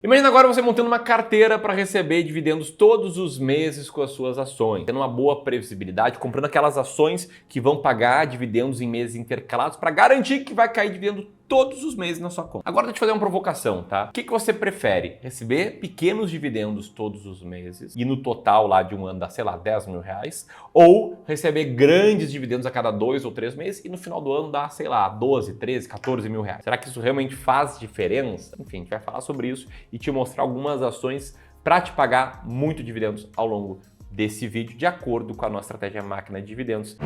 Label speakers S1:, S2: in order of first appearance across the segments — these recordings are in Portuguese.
S1: Imagina agora você montando uma carteira para receber dividendos todos os meses com as suas ações, tendo uma boa previsibilidade, comprando aquelas ações que vão pagar dividendos em meses intercalados para garantir que vai cair dividendo todos os meses na sua conta. Agora deixa eu te fazer uma provocação, tá? O que você prefere? Receber pequenos dividendos todos os meses e no total lá de um ano dá, sei lá, 10 mil reais? Ou receber grandes dividendos a cada 2 ou 3 meses e no final do ano dá, sei lá, 12, 13, 14 mil reais? Será que isso realmente faz diferença? Enfim, a gente vai falar sobre isso e te mostrar algumas ações para te pagar muito dividendos ao longo desse vídeo, de acordo com a nossa estratégia máquina de dividendos.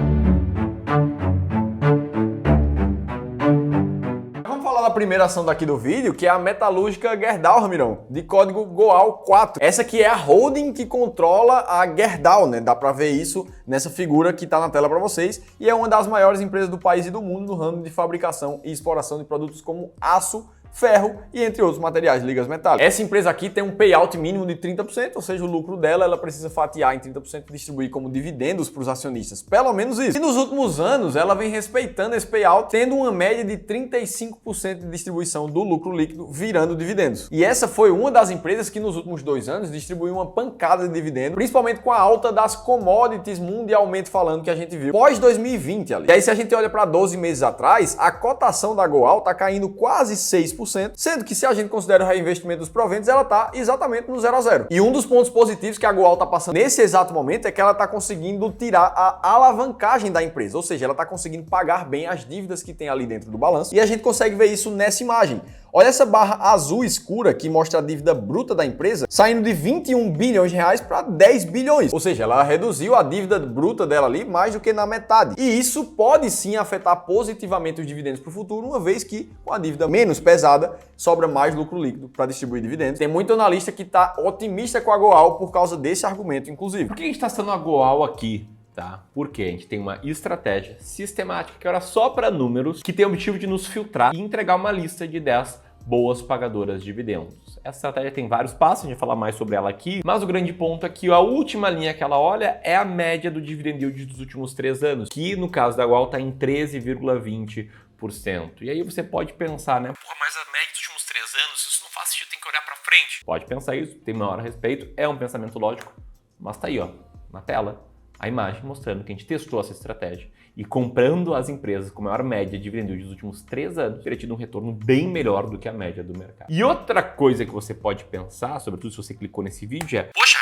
S2: A primeira ação daqui do vídeo, que é a metalúrgica Gerdau, Ramirão, de código GOAL4. Essa aqui é a holding que controla a Gerdau, né? Dá pra ver isso nessa figura que tá na tela para vocês, e é uma das maiores empresas do país e do mundo no ramo de fabricação e exploração de produtos como aço, ferro e entre outros materiais, ligas metálicas. Essa empresa aqui tem um payout mínimo de 30%, ou seja, o lucro dela ela precisa fatiar em 30% e distribuir como dividendos para os acionistas. Pelo menos isso. E nos últimos anos ela vem respeitando esse payout, tendo uma média de 35% de distribuição do lucro líquido virando dividendos. E essa foi uma das empresas que nos últimos 2 anos distribuiu uma pancada de dividendos, principalmente com a alta das commodities mundialmente falando que a gente viu pós 2020 ali. E aí se a gente olha para 12 meses atrás, a cotação da GOAL tá caindo quase 6%, sendo que se a gente considera o reinvestimento dos proventos, ela está exatamente no 0 a 0. E um dos pontos positivos que a GOAL está passando nesse exato momento é que ela está conseguindo tirar a alavancagem da empresa, ou seja, ela está conseguindo pagar bem as dívidas que tem ali dentro do balanço, e a gente consegue ver isso nessa imagem. Olha essa barra azul escura que mostra a dívida bruta da empresa saindo de 21 bilhões de reais para 10 bilhões. Ou seja, ela reduziu a dívida bruta dela ali mais do que na metade. E isso pode sim afetar positivamente os dividendos para o futuro, uma vez que com a dívida menos pesada, sobra mais lucro líquido para distribuir dividendos. Tem muito analista que está otimista com a GOAL por causa desse argumento, inclusive.
S1: Por que a gente está citando a GOAL aqui? Tá? Porque a gente tem uma estratégia sistemática que olha só para números, que tem o objetivo de nos filtrar e entregar uma lista de 10 boas pagadoras de dividendos. Essa estratégia tem vários passos, a gente vai falar mais sobre ela aqui, mas o grande ponto aqui, a última linha que ela olha é a média do dividend yield dos últimos 3 anos, que no caso da GOAL está em 13,20%. E aí você pode pensar, né? Porra, mas a média dos últimos 3 anos, isso não faz sentido, tem que olhar para frente. Pode pensar isso, tem maior respeito, é um pensamento lógico, mas tá aí, ó, na tela, a imagem mostrando que a gente testou essa estratégia e comprando as empresas com maior média de dividend yield dos últimos 3 anos, teria tido um retorno bem melhor do que a média do mercado. E outra coisa que você pode pensar, sobretudo se você clicou nesse vídeo, é: poxa,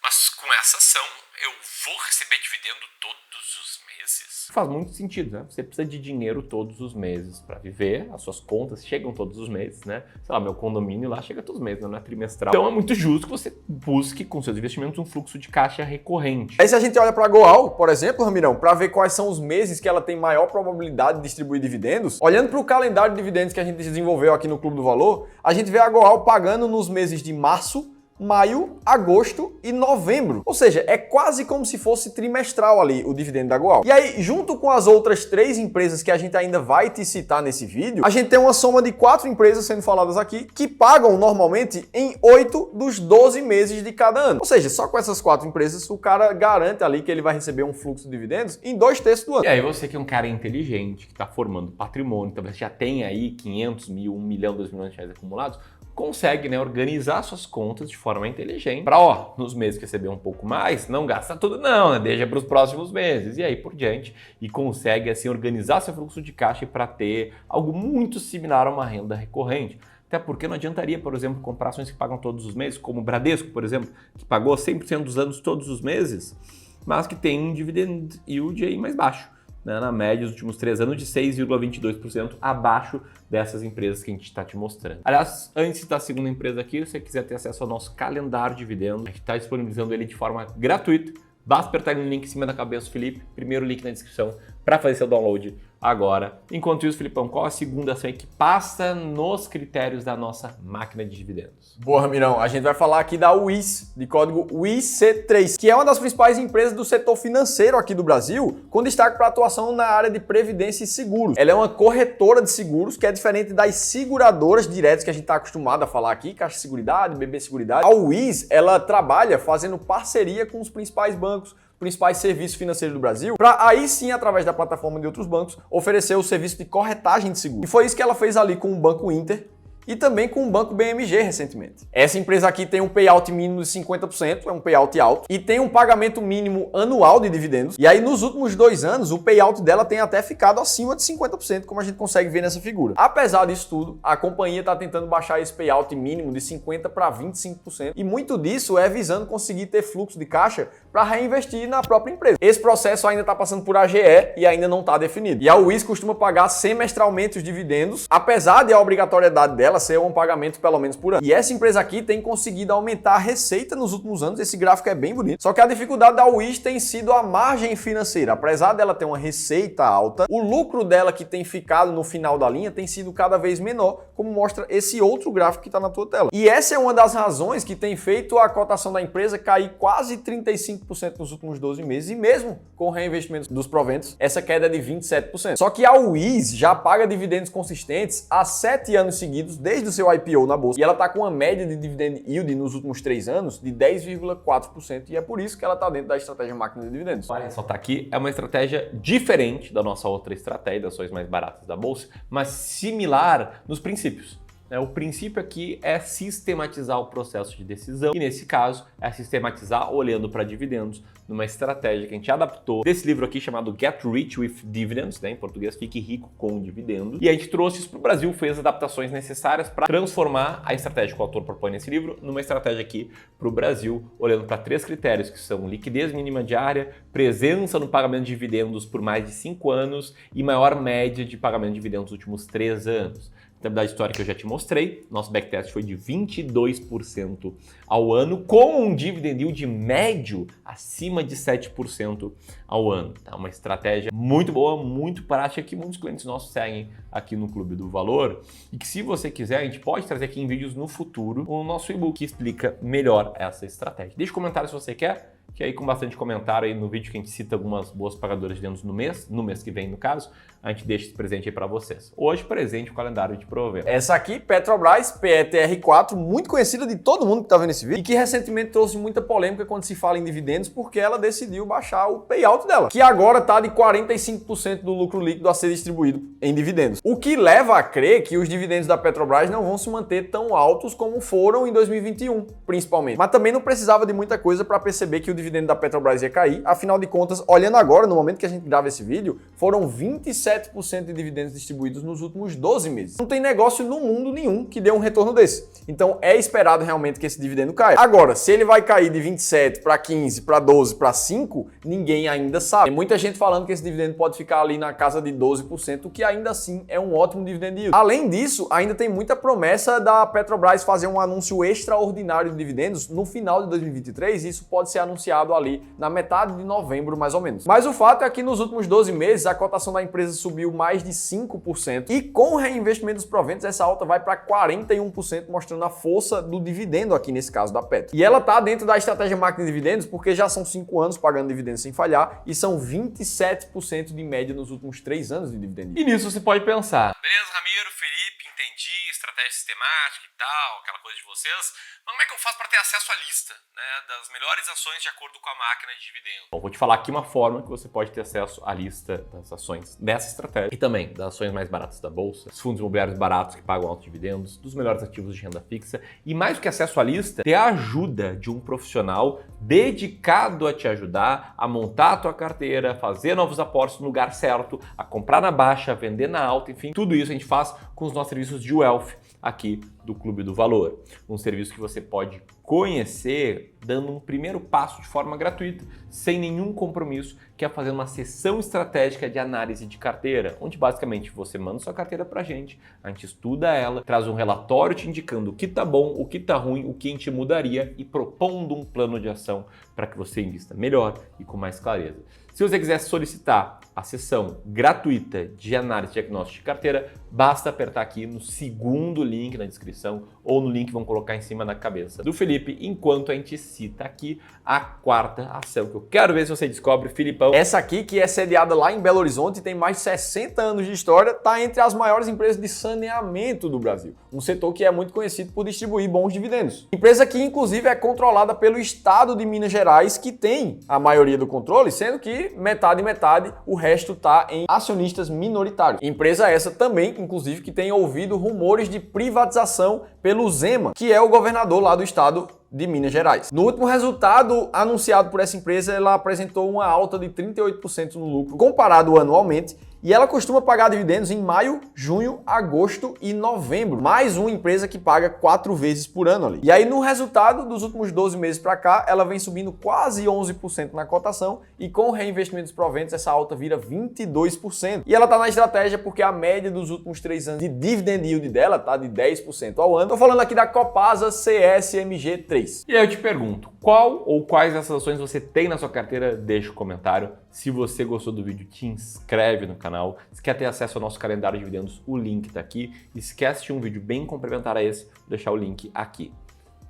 S1: mas com essa ação eu vou receber dividendo todos os meses? Faz muito sentido, né? Você precisa de dinheiro todos os meses para viver, as suas contas chegam todos os meses, né? Sei lá, meu condomínio lá chega todos os meses, não é trimestral. Então é muito justo que você busque com seus investimentos um fluxo de caixa recorrente.
S2: Aí se a gente olha para a GOAL, por exemplo, Ramirão, para ver quais são os meses que ela tem maior probabilidade de distribuir dividendos, olhando para o calendário de dividendos que a gente desenvolveu aqui no Clube do Valor, a gente vê a GOAL pagando nos meses de março, maio, agosto e novembro. Ou seja, é quase como se fosse trimestral ali o dividendo da GOAL. E aí, junto com as outras 3 empresas que a gente ainda vai te citar nesse vídeo, a gente tem uma soma de 4 empresas sendo faladas aqui que pagam normalmente em 8 dos 12 meses de cada ano. Ou seja, só com essas 4 empresas o cara garante ali que ele vai receber um fluxo de dividendos em 2/3 do ano.
S1: E aí você que é um cara inteligente, que está formando patrimônio, talvez já tenha aí 500 mil, 1 milhão, 2 milhões de reais acumulados, consegue, né, organizar suas contas de forma inteligente para, ó, nos meses que receber um pouco mais, não gasta tudo não, né, deixa para os próximos meses e aí por diante, e consegue assim organizar seu fluxo de caixa para ter algo muito similar a uma renda recorrente. Até porque não adiantaria, por exemplo, comprar ações que pagam todos os meses, como o Bradesco, por exemplo, que pagou 100% dos anos todos os meses, mas que tem um dividend yield aí mais baixo, né, na média dos últimos 3 anos de 6,22% abaixo dessas empresas que a gente está te mostrando. Aliás, antes da segunda empresa aqui, se você quiser ter acesso ao nosso calendário de dividendos, a gente está disponibilizando ele de forma gratuita. Basta apertar no link em cima da cabeça do Felipe, primeiro link na descrição, para fazer seu download agora. Enquanto isso, Filipão, qual a segunda ação que passa nos critérios da nossa máquina de dividendos?
S2: Boa, Ramirão. A gente vai falar aqui da WIS, de código WISC3, que é uma das principais empresas do setor financeiro aqui do Brasil, com destaque para atuação na área de previdência e seguros. Ela é uma corretora de seguros, que é diferente das seguradoras diretas que a gente está acostumado a falar aqui, Caixa Seguridade, BB Seguridade. A WIS, ela trabalha fazendo parceria com os principais bancos, principais serviços financeiros do Brasil, para aí sim, através da plataforma de outros bancos, oferecer o serviço de corretagem de seguro. E foi isso que ela fez ali com o Banco Inter, e também com o Banco BMG recentemente. Essa empresa aqui tem um payout mínimo de 50%, é um payout alto, e tem um pagamento mínimo anual de dividendos. E aí nos últimos 2 anos, o payout dela tem até ficado acima de 50%, como a gente consegue ver nessa figura. Apesar disso tudo, a companhia está tentando baixar esse payout mínimo de 50% para 25%, e muito disso é visando conseguir ter fluxo de caixa para reinvestir na própria empresa. Esse processo ainda está passando por AGE e ainda não está definido. E a Wiz costuma pagar semestralmente os dividendos, apesar de a obrigatoriedade dela ser um pagamento pelo menos por ano. E essa empresa aqui tem conseguido aumentar a receita nos últimos anos, esse gráfico é bem bonito. Só que a dificuldade da Wiz tem sido a margem financeira. Apesar dela ter uma receita alta, o lucro dela que tem ficado no final da linha tem sido cada vez menor, como mostra esse outro gráfico que está na tua tela. E essa é uma das razões que tem feito a cotação da empresa cair quase 35% nos últimos 12 meses, e mesmo com o reinvestimento dos proventos, essa queda é de 27%. Só que a Wiz já paga dividendos consistentes há 7 anos seguidos, desde o seu IPO na bolsa, e ela está com uma média de dividend yield nos últimos 3 anos de 10,4%, e é por isso que ela está dentro da estratégia máquina de dividendos.
S1: Olha só, tá aqui, é uma estratégia diferente da nossa outra estratégia, das ações mais baratas da bolsa, mas similar nos princípios. O princípio aqui é sistematizar o processo de decisão, e nesse caso é sistematizar olhando para dividendos, numa estratégia que a gente adaptou desse livro aqui chamado Get Rich with Dividends, em português Fique Rico com Dividendos, e a gente trouxe isso para o Brasil, fez as adaptações necessárias para transformar a estratégia que o autor propõe nesse livro numa estratégia aqui para o Brasil, olhando para 3 critérios, que são liquidez mínima diária, presença no pagamento de dividendos por mais de 5 anos e maior média de pagamento de dividendos nos últimos 3 anos. Da história que eu já te mostrei, nosso backtest foi de 22% ao ano, com um dividend yield médio acima de 7% ao ano. Tá? Uma estratégia muito boa, muito prática, que muitos clientes nossos seguem aqui no Clube do Valor, e que se você quiser, a gente pode trazer aqui em vídeos no futuro o nosso e-book que explica melhor essa estratégia. Deixa um comentário se você quer, que aí com bastante comentário aí no vídeo que a gente cita algumas boas pagadoras de dividendos no mês que vem no caso, a gente deixa esse presente aí para vocês. Hoje, presente o calendário de provento.
S2: Essa aqui, Petrobras, PETR4, muito conhecida de todo mundo que está vendo esse vídeo, e que recentemente trouxe muita polêmica quando se fala em dividendos, porque ela decidiu baixar o payout dela, que agora está de 45% do lucro líquido a ser distribuído em dividendos. O que leva a crer que os dividendos da Petrobras não vão se manter tão altos como foram em 2021, principalmente. Mas também não precisava de muita coisa para perceber que o dividendo da Petrobras ia cair. Afinal de contas, olhando agora, no momento que a gente grava esse vídeo, foram 27% de dividendos distribuídos nos últimos 12 meses. Não tem negócio no mundo nenhum que dê um retorno desse. Então é esperado realmente que esse dividendo caia. Agora, se ele vai cair de 27 para 15, para 12, para 5, ninguém ainda sabe. Tem muita gente falando que esse dividendo pode ficar ali na casa de 12%, o que ainda assim é um ótimo dividend yield. Além disso, ainda tem muita promessa da Petrobras fazer um anúncio extraordinário de dividendos no final de 2023, e isso pode ser anunciado ali na metade de novembro, mais ou menos. Mas o fato é que nos últimos 12 meses a cotação da empresa subiu mais de 5%, e com o reinvestimento dos proventos essa alta vai para 41%, mostrando a força do dividendo aqui nesse caso da Petro. E ela está dentro da estratégia máquina de dividendos porque já são 5 anos pagando dividendos sem falhar, e são 27% de média nos últimos 3 anos de dividendo.
S1: E nisso você pode pensar:
S3: beleza, Ramiro, Felipe, entendi, estratégia sistemática e tal, aquela coisa de vocês, mas como é que eu faço para ter acesso à lista, das melhores ações de acordo com a máquina de dividendos?
S1: Bom, vou te falar aqui uma forma que você pode ter acesso à lista das ações dessa estratégia e também das ações mais baratas da bolsa, dos fundos imobiliários baratos que pagam altos dividendos, dos melhores ativos de renda fixa, e mais do que acesso à lista, ter a ajuda de um profissional dedicado a te ajudar a montar a tua carteira, fazer novos aportes no lugar certo, a comprar na baixa, a vender na alta, enfim, tudo isso a gente faz com os nossos serviços de Wealth aqui do Clube do Valor. Um serviço que você pode conhecer dando um primeiro passo de forma gratuita, sem nenhum compromisso, que é fazer uma sessão estratégica de análise de carteira, onde basicamente você manda sua carteira pra gente, a gente estuda ela, traz um relatório te indicando o que tá bom, o que tá ruim, o que a gente mudaria e propondo um plano de ação para que você invista melhor e com mais clareza. Se você quiser solicitar a sessão gratuita de análise diagnóstica de carteira, basta apertar aqui no segundo link na descrição ou no link que vão colocar em cima da cabeça do Felipe, enquanto a gente cita aqui a 4ª ação, que eu quero ver se você descobre, Filipão.
S2: Essa aqui, que é sediada lá em Belo Horizonte, tem mais de 60 anos de história, está entre as maiores empresas de saneamento do Brasil. Um setor que é muito conhecido por distribuir bons dividendos. Empresa que, inclusive, é controlada pelo Estado de Minas Gerais, que tem a maioria do controle, sendo que e metade, o resto está em acionistas minoritários. Empresa essa também, inclusive, que tem ouvido rumores de privatização pelo Zema, que é o governador lá do estado de Minas Gerais. No último resultado anunciado por essa empresa, ela apresentou uma alta de 38% no lucro comparado anualmente, e ela costuma pagar dividendos em maio, junho, agosto e novembro. Mais uma empresa que paga 4 vezes por ano ali. E aí no resultado dos últimos 12 meses para cá, ela vem subindo quase 11% na cotação, e com o reinvestimento dos proventos essa alta vira 22%. E ela tá na estratégia porque a média dos últimos 3 anos de dividend yield dela tá de 10% ao ano. Tô falando aqui da Copasa CSMG3.
S1: E aí eu te pergunto, qual ou quais dessas ações você tem na sua carteira? Deixa um comentário. Se você gostou do vídeo, te inscreve no canal. Se quer ter acesso ao nosso calendário de dividendos, o link tá aqui. E se quer assistir um vídeo bem complementar a esse, vou deixar o link aqui.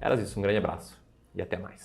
S1: Era isso, um grande abraço e até mais.